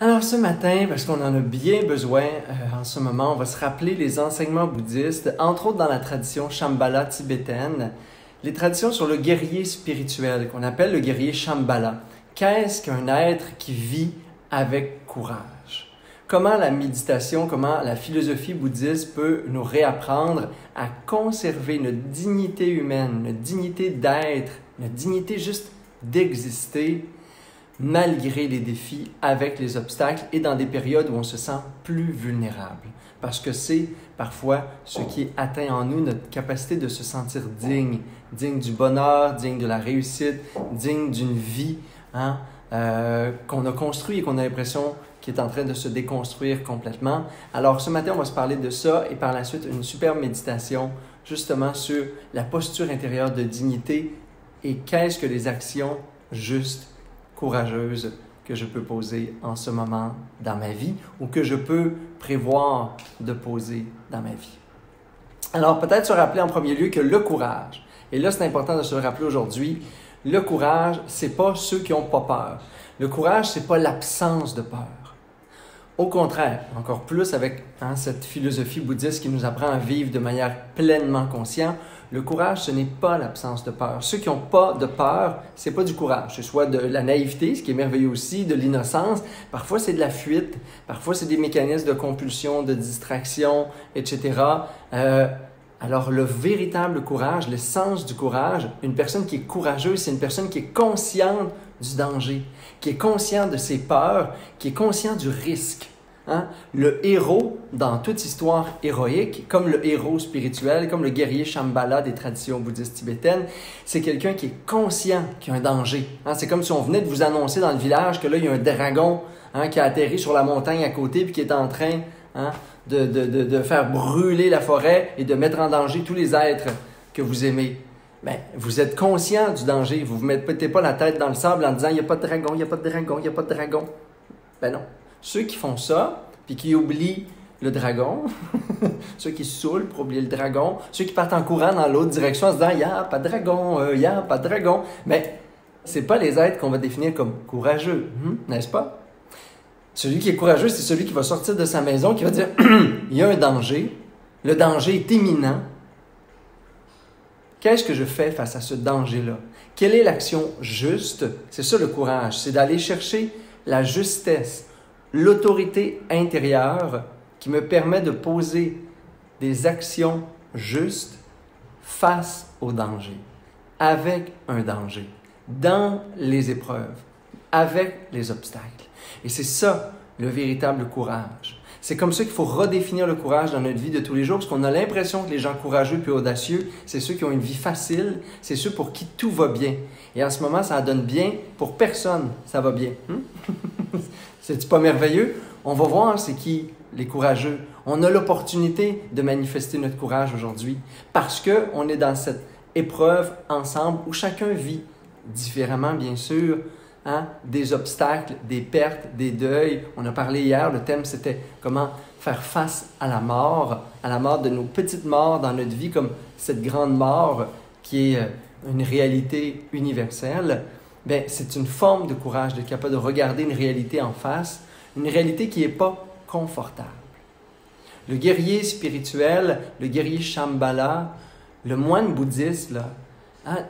Alors ce matin, parce qu'on en a bien besoin en ce moment, on va se rappeler les enseignements bouddhistes, entre autres dans la tradition Shambhala tibétaine, les traditions sur le guerrier spirituel qu'on appelle le guerrier Shambhala. Qu'est-ce qu'un être qui vit avec courage? Comment la méditation, comment la philosophie bouddhiste peut nous réapprendre à conserver notre dignité humaine, notre dignité d'être, notre dignité juste d'exister, malgré les défis, avec les obstacles et dans des périodes où on se sent plus vulnérable. Parce que c'est parfois ce qui atteint en nous notre capacité de se sentir digne, digne du bonheur, digne de la réussite, digne d'une vie qu'on a construite et qu'on a l'impression qu'il est en train de se déconstruire complètement. Alors ce matin, on va se parler de ça et par la suite une superbe méditation justement sur la posture intérieure de dignité et qu'est-ce que les actions justes, courageuse que je peux poser en ce moment dans ma vie ou que je peux prévoir de poser dans ma vie. Alors, peut-être se rappeler en premier lieu que le courage, et là, c'est important de se le rappeler aujourd'hui, le courage, c'est pas ceux qui n'ont pas peur. Le courage, c'est pas l'absence de peur. Au contraire, encore plus avec cette philosophie bouddhiste qui nous apprend à vivre de manière pleinement consciente, le courage, ce n'est pas l'absence de peur. Ceux qui n'ont pas de peur, c'est pas du courage. C'est soit de la naïveté, ce qui est merveilleux aussi, de l'innocence. Parfois, c'est de la fuite. Parfois, c'est des mécanismes de compulsion, de distraction, etc. Alors, le véritable courage, le sens du courage, une personne qui est courageuse, c'est une personne qui est consciente du danger, qui est consciente de ses peurs, qui est consciente du risque. Le héros, dans toute histoire héroïque, comme le héros spirituel, comme le guerrier Shambhala des traditions bouddhistes tibétaines, c'est quelqu'un qui est conscient qu'il y a un danger. C'est comme si on venait de vous annoncer dans le village que là, il y a un dragon qui a atterri sur la montagne à côté puis qui est en train de faire brûler la forêt et de mettre en danger tous les êtres que vous aimez. Bien, vous êtes conscient du danger. Vous ne vous mettez pas la tête dans le sable en disant « il n'y a pas de dragon, il n'y a pas de dragon, il n'y a pas de dragon ». Ben non. Ceux qui font ça, puis qui oublient le dragon, ceux qui se saoulent pour oublier le dragon, ceux qui partent en courant dans l'autre direction en se disant « il n'y a pas de dragon, il n'y a pas de dragon ». Mais ce n'est pas les êtres qu'on va définir comme courageux, n'est-ce pas? Celui qui est courageux, c'est celui qui va sortir de sa maison, qui va dire « il y a un danger, le danger est imminent. Qu'est-ce que je fais face à ce danger-là? Quelle est l'action juste? » C'est ça le courage, c'est d'aller chercher la justesse, l'autorité intérieure qui me permet de poser des actions justes face au danger, avec un danger, dans les épreuves, avec les obstacles. Et c'est ça le véritable courage. C'est comme ça qu'il faut redéfinir le courage dans notre vie de tous les jours, parce qu'on a l'impression que les gens courageux puis audacieux, c'est ceux qui ont une vie facile, c'est ceux pour qui tout va bien. Et en ce moment, ça donne bien pour personne, ça va bien. C'est-tu pas merveilleux? On va voir c'est qui les courageux. On a l'opportunité de manifester notre courage aujourd'hui parce qu'on est dans cette épreuve ensemble où chacun vit différemment, bien sûr, des obstacles, des pertes, des deuils. On a parlé hier, le thème c'était comment faire face à la mort de nos petites morts dans notre vie, comme cette grande mort qui est une réalité universelle. Bien, c'est une forme de courage, d'être capable de regarder une réalité en face, une réalité qui n'est pas confortable. Le guerrier spirituel, le guerrier Shambhala, le moine bouddhiste, là,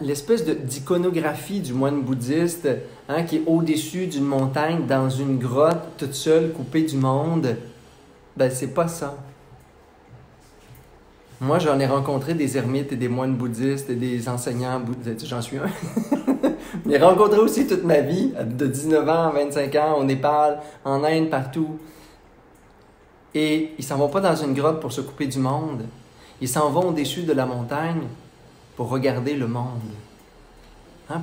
l'espèce d'iconographie du moine bouddhiste qui est au-dessus d'une montagne, dans une grotte, toute seule, coupée du monde, ben c'est pas ça. Moi, j'en ai rencontré des ermites et des moines bouddhistes et des enseignants bouddhistes, j'en suis un. J'ai rencontré aussi toute ma vie, de 19 ans à 25 ans, au Népal, en Inde, partout. Et ils s'en vont pas dans une grotte pour se couper du monde. Ils s'en vont au-dessus de la montagne pour regarder le monde.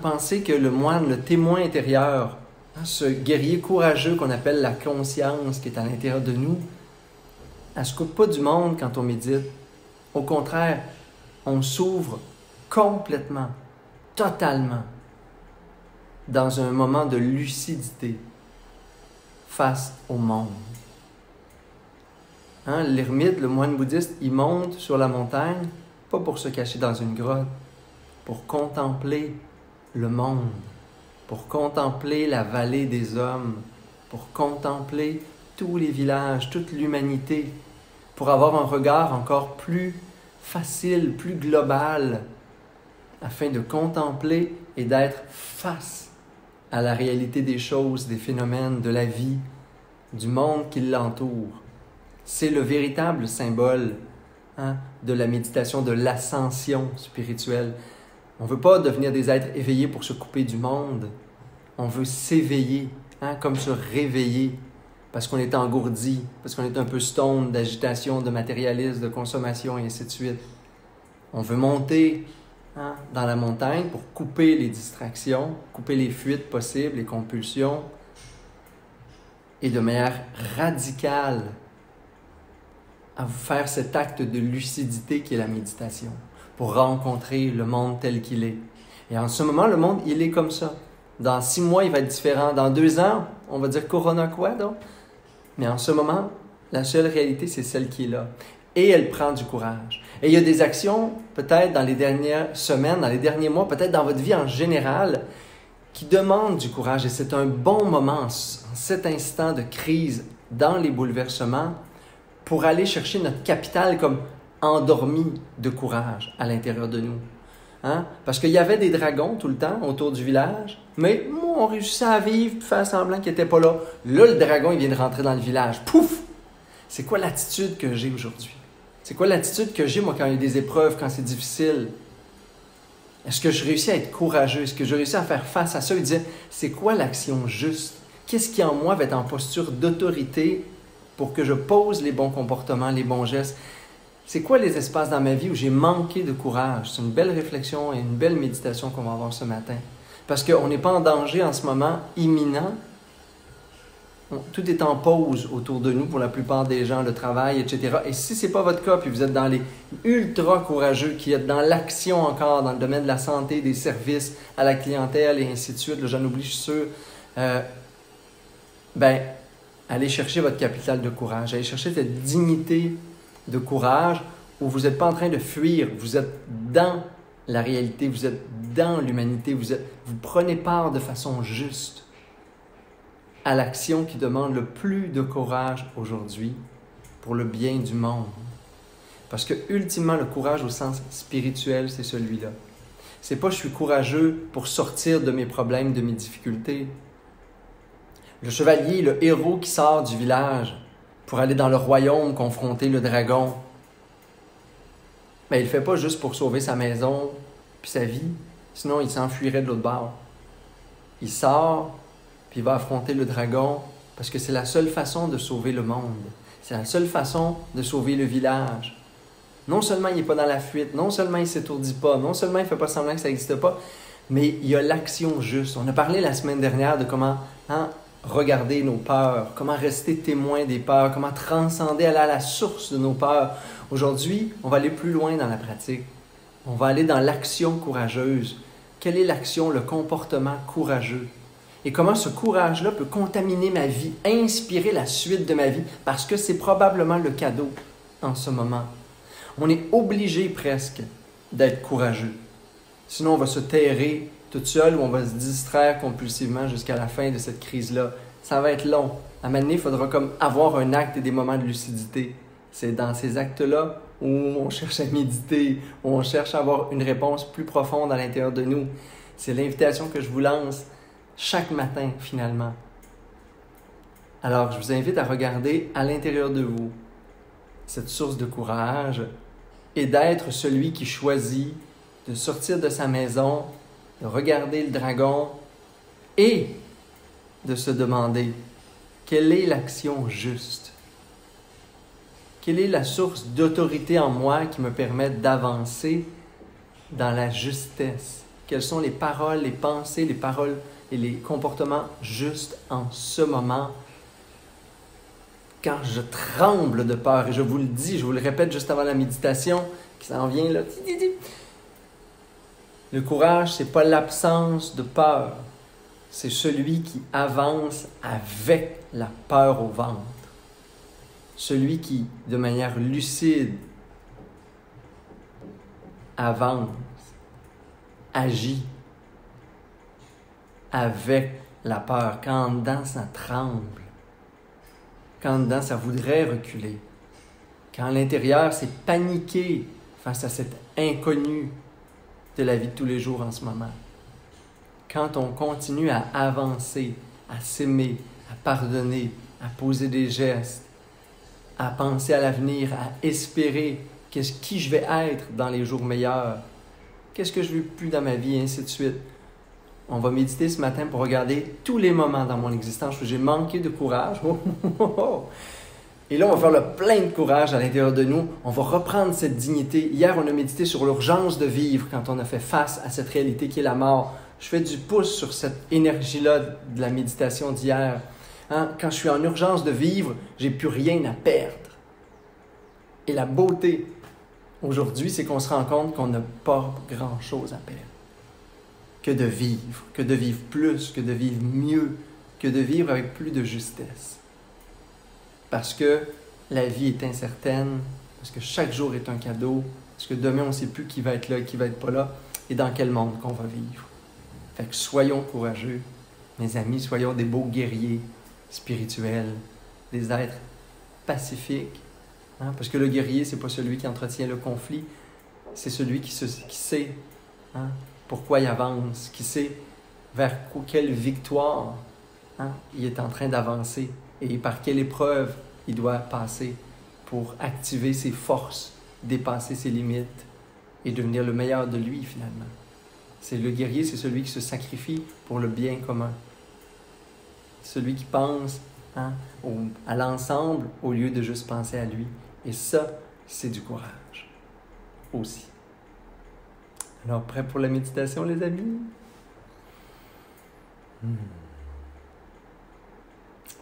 Pensez que le moine, le témoin intérieur, ce guerrier courageux qu'on appelle la conscience qui est à l'intérieur de nous, elle ne se coupe pas du monde quand on médite. Au contraire, on s'ouvre complètement, totalement, dans un moment de lucidité face au monde. L'ermite, le moine bouddhiste, il monte sur la montagne, pas pour se cacher dans une grotte, pour contempler le monde, pour contempler la vallée des hommes, pour contempler tous les villages, toute l'humanité, pour avoir un regard encore plus facile, plus global, afin de contempler et d'être face à la réalité des choses, des phénomènes, de la vie, du monde qui l'entoure. C'est le véritable symbole de la méditation, de l'ascension spirituelle. On ne veut pas devenir des êtres éveillés pour se couper du monde. On veut s'éveiller, comme se réveiller, parce qu'on est engourdi, parce qu'on est un peu stone d'agitation, de matérialisme, de consommation, et ainsi de suite. On veut monter dans la montagne pour couper les distractions, couper les fuites possibles, les compulsions, et de manière radicale, à vous faire cet acte de lucidité qui est la méditation, pour rencontrer le monde tel qu'il est. Et en ce moment, le monde, il est comme ça. Dans 6 mois, il va être différent. Dans 2 ans, on va dire Corona quoi, donc? Mais en ce moment, la seule réalité, c'est celle qui est là. Et elle prend du courage. Et il y a des actions, peut-être dans les dernières semaines, dans les derniers mois, peut-être dans votre vie en général, qui demandent du courage. Et c'est un bon moment, en cet instant de crise, dans les bouleversements, pour aller chercher notre capital comme endormi de courage à l'intérieur de nous. Parce qu'il y avait des dragons tout le temps autour du village, mais on réussissait à vivre et faire semblant qu'ils n'étaient pas là. Là, le dragon, il vient de rentrer dans le village. Pouf! C'est quoi l'attitude que j'ai aujourd'hui? C'est quoi l'attitude que j'ai, moi, quand il y a des épreuves, quand c'est difficile? Est-ce que je réussis à être courageux? Est-ce que je réussis à faire face à ça et dire, c'est quoi l'action juste? Qu'est-ce qui en moi va être en posture d'autorité pour que je pose les bons comportements, les bons gestes? C'est quoi les espaces dans ma vie où j'ai manqué de courage? C'est une belle réflexion et une belle méditation qu'on va avoir ce matin. Parce qu'on n'est pas en danger en ce moment imminent. Tout est en pause autour de nous pour la plupart des gens, le travail, etc. Et si ce n'est pas votre cas, puis vous êtes dans les ultra courageux, qui êtes dans l'action encore, dans le domaine de la santé, des services à la clientèle et ainsi de suite, là, j'en oublie, je suis sûr, allez chercher votre capital de courage, allez chercher cette dignité de courage où vous n'êtes pas en train de fuir, vous êtes dans la réalité, vous êtes dans l'humanité, vous prenez part de façon juste à l'action qui demande le plus de courage aujourd'hui pour le bien du monde. Parce que, ultimement, le courage au sens spirituel, c'est celui-là. C'est pas je suis courageux pour sortir de mes problèmes, de mes difficultés. Le chevalier, le héros qui sort du village pour aller dans le royaume confronter le dragon, il ne le fait pas juste pour sauver sa maison puis sa vie, sinon il s'enfuirait de l'autre bord. Il sort puis il va affronter le dragon parce que c'est la seule façon de sauver le monde. C'est la seule façon de sauver le village. Non seulement il n'est pas dans la fuite, non seulement il ne s'étourdit pas, non seulement il ne fait pas semblant que ça n'existe pas, mais il y a l'action juste. On a parlé la semaine dernière de comment regarder nos peurs, comment rester témoin des peurs, comment transcender, aller à la source de nos peurs. Aujourd'hui, on va aller plus loin dans la pratique. On va aller dans l'action courageuse. Quelle est l'action, le comportement courageux? Et comment ce courage-là peut contaminer ma vie, inspirer la suite de ma vie, parce que c'est probablement le cadeau en ce moment. On est obligé presque d'être courageux. Sinon, on va se terrer toute seule ou on va se distraire compulsivement jusqu'à la fin de cette crise-là. Ça va être long. À un moment donné, il faudra comme avoir un acte et des moments de lucidité. C'est dans ces actes-là où on cherche à méditer, où on cherche à avoir une réponse plus profonde à l'intérieur de nous. C'est l'invitation que je vous lance chaque matin, finalement. Alors, je vous invite à regarder à l'intérieur de vous cette source de courage et d'être celui qui choisit de sortir de sa maison, de regarder le dragon et de se demander quelle est l'action juste? Quelle est la source d'autorité en moi qui me permet d'avancer dans la justesse? Quelles sont les paroles, les pensées, les paroles et les comportements justes en ce moment quand je tremble de peur? Et je vous le dis, je vous le répète juste avant la méditation qui s'en vient là. Le courage, ce n'est pas l'absence de peur. C'est celui qui avance avec la peur au ventre. Celui qui, de manière lucide, avance, agit avec la peur. Quand en dedans, ça tremble. quand dedans, ça voudrait reculer. Quand l'intérieur, c'est paniqué face à cet inconnu de la vie de tous les jours en ce moment. Quand on continue à avancer, à s'aimer, à pardonner, à poser des gestes, à penser à l'avenir, à espérer qui je vais être dans les jours meilleurs, qu'est-ce que je veux plus dans ma vie, et ainsi de suite. On va méditer ce matin pour regarder tous les moments dans mon existence où j'ai manqué de courage. Et là, on va faire le plein de courage à l'intérieur de nous. On va reprendre cette dignité. Hier, on a médité sur l'urgence de vivre quand on a fait face à cette réalité qui est la mort. Je fais du pouce sur cette énergie-là de la méditation d'hier. Quand je suis en urgence de vivre, j'ai plus rien à perdre. Et la beauté, aujourd'hui, c'est qu'on se rend compte qu'on n'a pas grand-chose à perdre. Que de vivre plus, que de vivre mieux, que de vivre avec plus de justesse. Parce que la vie est incertaine, parce que chaque jour est un cadeau, parce que demain, on ne sait plus qui va être là et qui va être pas là, et dans quel monde qu'on va vivre. Fait que soyons courageux, mes amis, soyons des beaux guerriers spirituels, des êtres pacifiques. Parce que le guerrier, c'est pas celui qui entretient le conflit, c'est celui qui sait pourquoi il avance, qui sait vers quelle victoire il est en train d'avancer et par quelle épreuve il doit passer pour activer ses forces, dépasser ses limites et devenir le meilleur de lui finalement. C'est le guerrier, c'est celui qui se sacrifie pour le bien commun. Celui qui pense à l'ensemble au lieu de juste penser à lui. Et ça, c'est du courage aussi. Alors, prêt pour la méditation, les amis?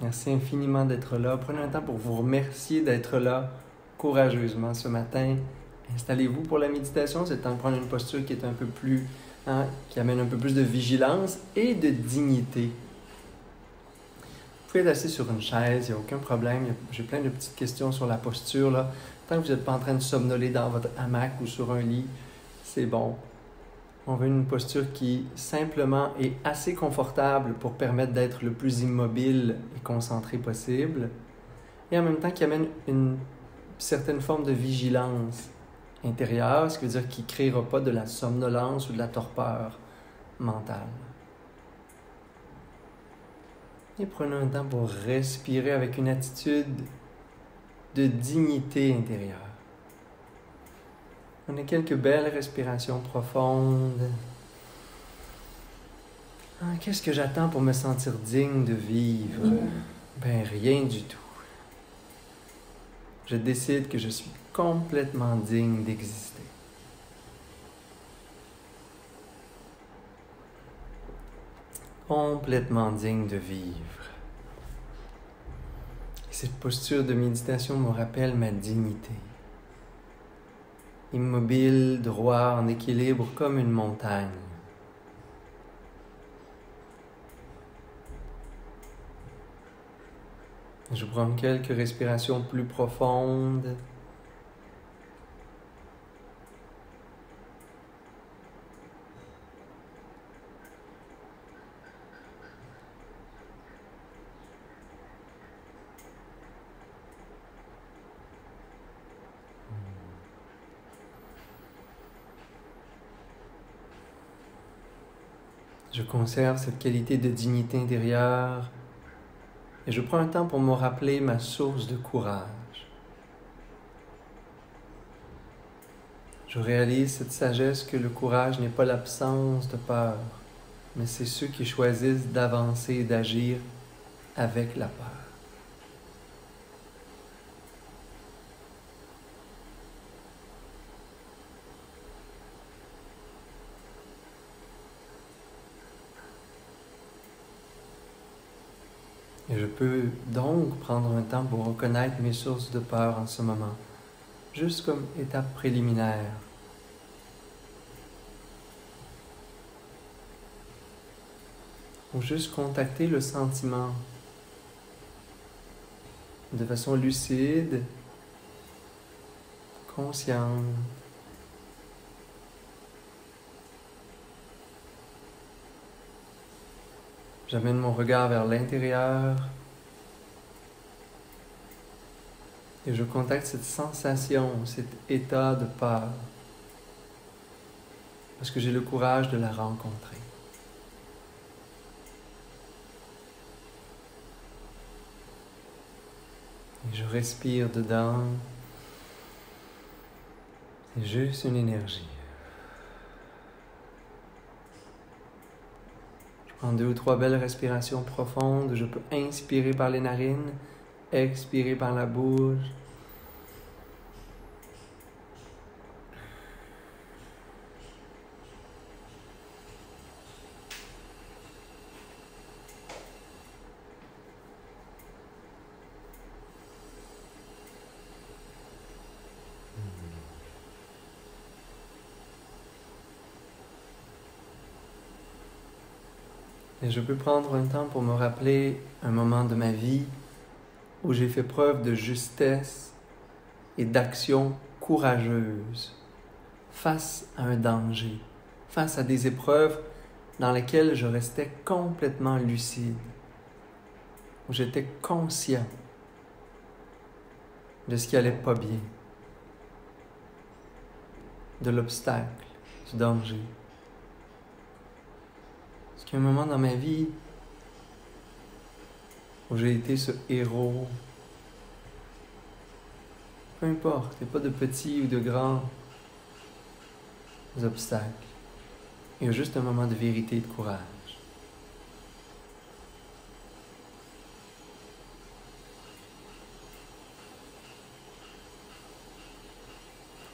Merci infiniment d'être là. Prenez un temps pour vous remercier d'être là courageusement ce matin. Installez-vous pour la méditation. C'est le temps de prendre une posture qui est un peu plus, qui amène un peu plus de vigilance et de dignité. Vous pouvez être assis sur une chaise, il n'y a aucun problème. J'ai plein de petites questions sur la posture, là. Tant que vous n'êtes pas en train de somnoler dans votre hamac ou sur un lit, c'est bon. On veut une posture qui, simplement, est assez confortable pour permettre d'être le plus immobile et concentré possible, et en même temps qui amène une certaine forme de vigilance intérieure, ce qui veut dire qu'il ne créera pas de la somnolence ou de la torpeur mentale. Et prenez un temps pour respirer avec une attitude de dignité intérieure. On a quelques belles respirations profondes. Qu'est-ce que j'attends pour me sentir digne de vivre? Ben, rien du tout. Je décide que je suis complètement digne d'exister. Complètement digne de vivre. Et cette posture de méditation me rappelle ma dignité. Immobile, droit, en équilibre comme une montagne. Je prends quelques respirations plus profondes. Je conserve cette qualité de dignité intérieure et je prends un temps pour me rappeler ma source de courage. Je réalise cette sagesse que le courage n'est pas l'absence de peur, mais c'est ceux qui choisissent d'avancer et d'agir avec la peur. Et je peux donc prendre un temps pour reconnaître mes sources de peur en ce moment, juste comme étape préliminaire. Ou juste contacter le sentiment de façon lucide, consciente. J'amène mon regard vers l'intérieur Et je contacte cette sensation, cet état de peur, parce que j'ai le courage de la rencontrer. Et je respire dedans. C'est juste une énergie. Je prends 2 ou 3 belles respirations profondes. Je peux inspirer par les narines, expirer par la bouche. Et je peux prendre un temps pour me rappeler un moment de ma vie où j'ai fait preuve de justesse et d'action courageuse face à un danger, face à des épreuves dans lesquelles je restais complètement lucide, où j'étais conscient de ce qui allait pas bien, de l'obstacle, du danger. Parce qu'il y a un moment dans ma vie où j'ai été ce héros. Peu importe, il n'y a pas de petits ou de grands obstacles. Il y a juste un moment de vérité et de courage.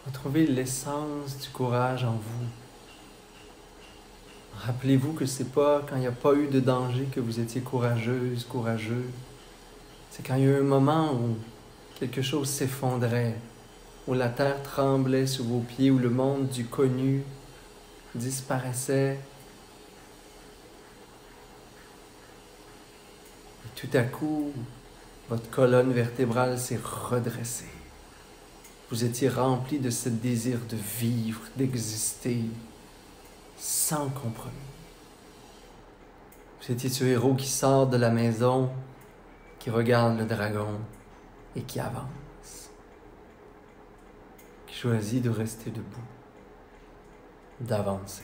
Retrouvez l'essence du courage en vous. Rappelez-vous que c'est pas quand il n'y a pas eu de danger que vous étiez courageuse, courageux. C'est quand il y a eu un moment où quelque chose s'effondrait, où la terre tremblait sous vos pieds, où le monde du connu disparaissait. Et tout à coup, votre colonne vertébrale s'est redressée. Vous étiez rempli de ce désir de vivre, d'exister, sans compromis. Vous étiez ce héros qui sort de la maison, qui regarde le dragon et qui avance, qui choisit de rester debout, d'avancer.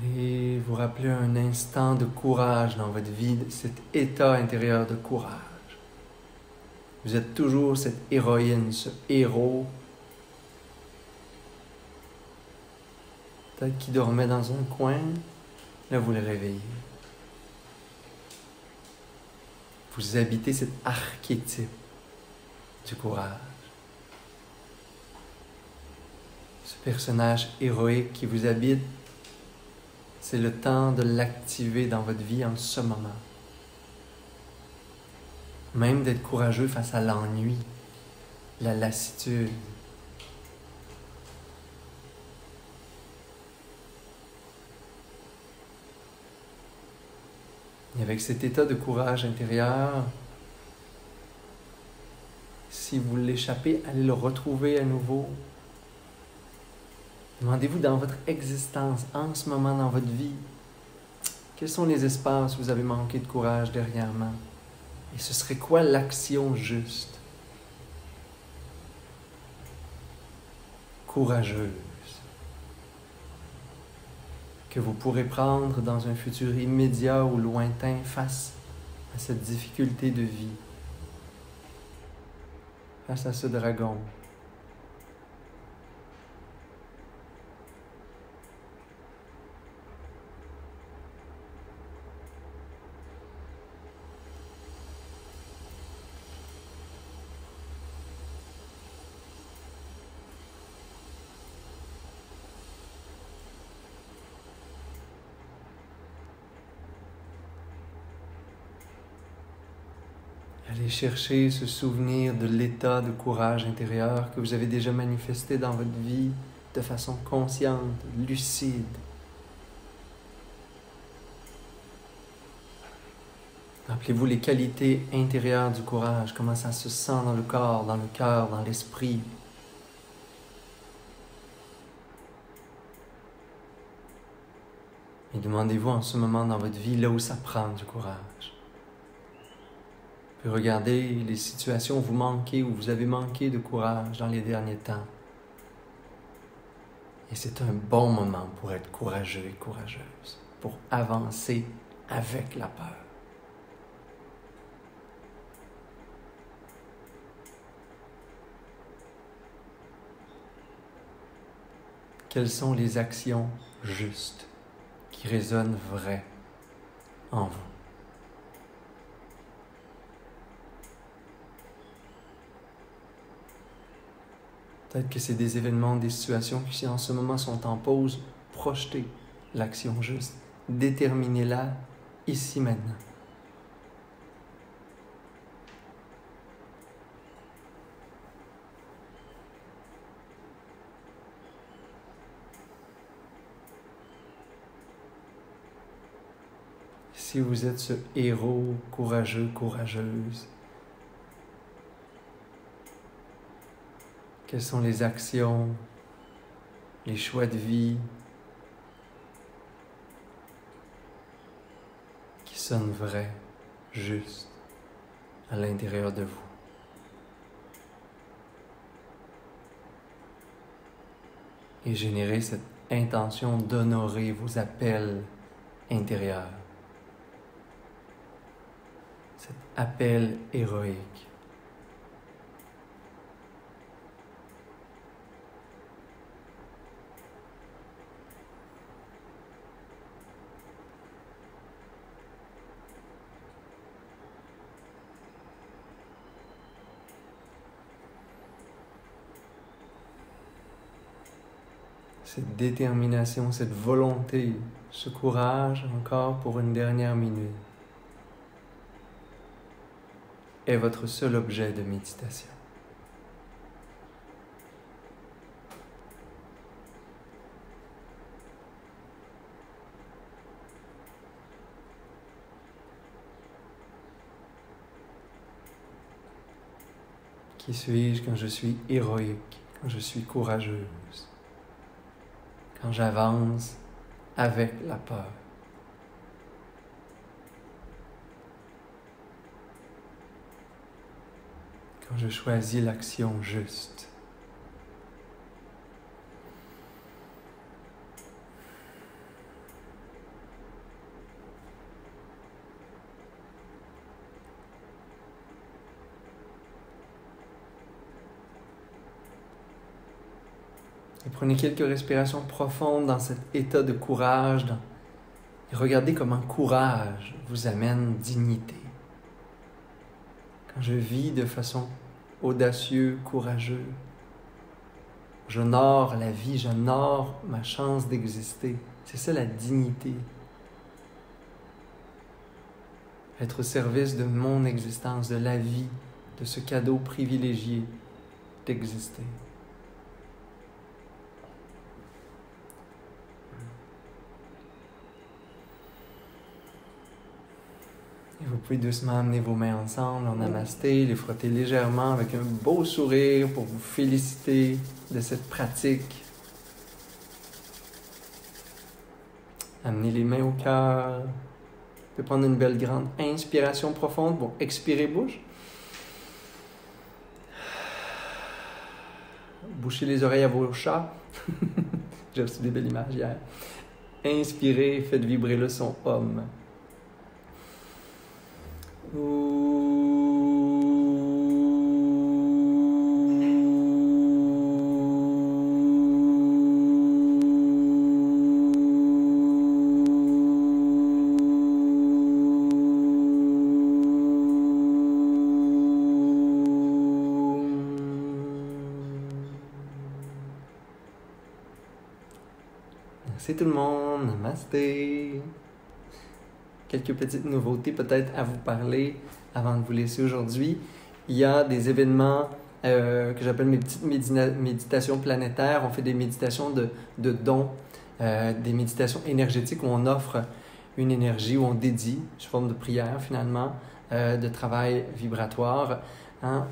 Allez vous rappeler un instant de courage dans votre vie, cet état intérieur de courage. Vous êtes toujours cette héroïne, ce héros, peut-être qui dormait dans un coin, là vous le réveillez. Vous habitez cet archétype du courage. Ce personnage héroïque qui vous habite, c'est le temps de l'activer dans votre vie en ce moment. Même d'être courageux face à l'ennui, la lassitude. Et avec cet état de courage intérieur, si vous l'échappez, allez le retrouver à nouveau. Demandez-vous dans votre existence, en ce moment dans votre vie, quels sont les espaces où vous avez manqué de courage dernièrement? Et ce serait quoi l'action juste? Courageuse. Que vous pourrez prendre dans un futur immédiat ou lointain face à cette difficulté de vie, face à ce dragon. Allez chercher ce souvenir de l'état de courage intérieur que vous avez déjà manifesté dans votre vie de façon consciente, lucide. Rappelez-vous les qualités intérieures du courage, comment ça se sent dans le corps, dans le cœur, dans l'esprit. Et demandez-vous en ce moment dans votre vie là où ça prend du courage. Puis regardez les situations où vous manquez, où vous avez manqué de courage dans les derniers temps. Et c'est un bon moment pour être courageux et courageuse, pour avancer avec la peur. Quelles sont les actions justes qui résonnent vraies en vous? Peut-être que c'est des événements, des situations qui en ce moment sont en pause. Projetez l'action juste. Déterminez-la ici maintenant. Si vous êtes ce héros courageux, courageuse, quelles sont les actions, les choix de vie qui sonnent vrais, justes, à l'intérieur de vous? Et générez cette intention d'honorer vos appels intérieurs. Cet appel héroïque. Cette détermination, cette volonté, ce courage, encore pour une dernière minute, est votre seul objet de méditation. Qui suis-je quand je suis héroïque, quand je suis courageuse? Quand j'avance avec la peur. Quand je choisis l'action juste. Et prenez quelques respirations profondes dans cet état de courage. Et regardez comment courage vous amène dignité. Quand je vis de façon audacieuse, courageuse, j'honore la vie, j'honore ma chance d'exister. C'est ça la dignité. Être au service de mon existence, de la vie, de ce cadeau privilégié d'exister. Et vous pouvez doucement amener vos mains ensemble en namasté, les frotter légèrement avec un beau sourire pour vous féliciter de cette pratique. Amenez les mains au cœur. Vous pouvez prendre une belle grande inspiration profonde pour expirer bouche. Bouchez les oreilles à vos chats. J'ai reçu des belles images hier. Inspirez, faites vibrer le son homme. Merci tout le monde, namasté. Quelques petites nouveautés peut-être à vous parler avant de vous laisser aujourd'hui. Il y a des événements que j'appelle mes petites méditations planétaires. On fait des méditations de dons, des méditations énergétiques où on offre une énergie où on dédie, sous forme de prière finalement, de travail vibratoire, hein,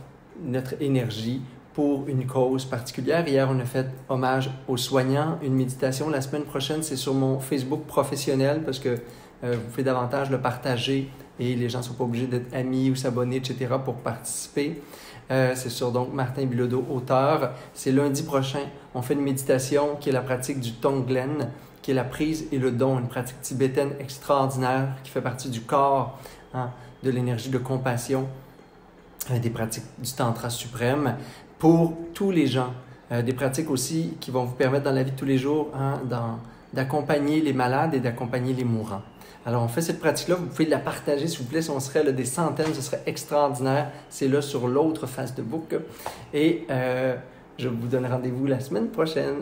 notre énergie pour une cause particulière. Hier, on a fait hommage aux soignants, une méditation. La semaine prochaine, c'est sur mon Facebook professionnel parce que vous pouvez davantage le partager et les gens ne sont pas obligés d'être amis ou s'abonner, etc. pour participer. C'est sur donc Martin Bilodeau, auteur. C'est lundi prochain. On fait une méditation qui est la pratique du Tonglen, qui est la prise et le don, une pratique tibétaine extraordinaire qui fait partie du corps, hein, de l'énergie de compassion, des pratiques du Tantra suprême pour tous les gens. Des pratiques aussi qui vont vous permettre dans la vie de tous les jours, hein, d'accompagner les malades et d'accompagner les mourants. Alors, on fait cette pratique-là. Vous pouvez la partager, s'il vous plaît. Si on serait là, des centaines, ce serait extraordinaire. C'est là sur l'autre face de book. Et je vous donne rendez-vous la semaine prochaine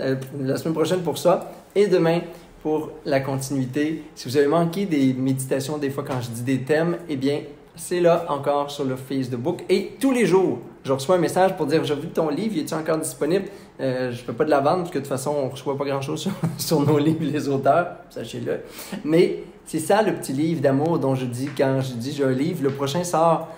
pour ça. Et demain pour la continuité. Si vous avez manqué des méditations, des fois quand je dis des thèmes, eh bien, c'est là encore sur le Facebook. Et tous les jours, je reçois un message pour dire « J'ai vu ton livre, est-il encore disponible? » Je ne peux pas de la vendre parce que de toute façon, on ne reçoit pas grand-chose sur nos livres, les auteurs, sachez-le. Mais c'est ça le petit livre d'amour dont je dis quand je dis j'ai un livre. Le prochain sort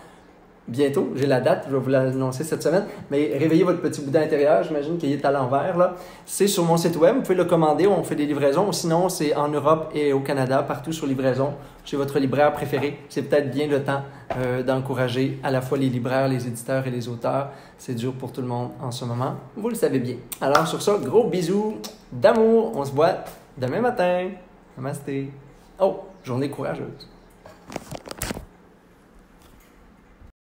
bientôt, j'ai la date, je vais vous l'annoncer cette semaine. Mais réveillez votre petit boudin intérieur, j'imagine qu'il est à l'envers là. C'est sur mon site web, vous pouvez le commander, on fait des livraisons. Sinon, c'est en Europe et au Canada, partout sur livraison, chez votre libraire préféré. C'est peut-être bien le temps d'encourager à la fois les libraires, les éditeurs et les auteurs. C'est dur pour tout le monde en ce moment, vous le savez bien. Alors sur ça, gros bisous d'amour, on se voit demain matin. Namasté. Oh, journée courageuse.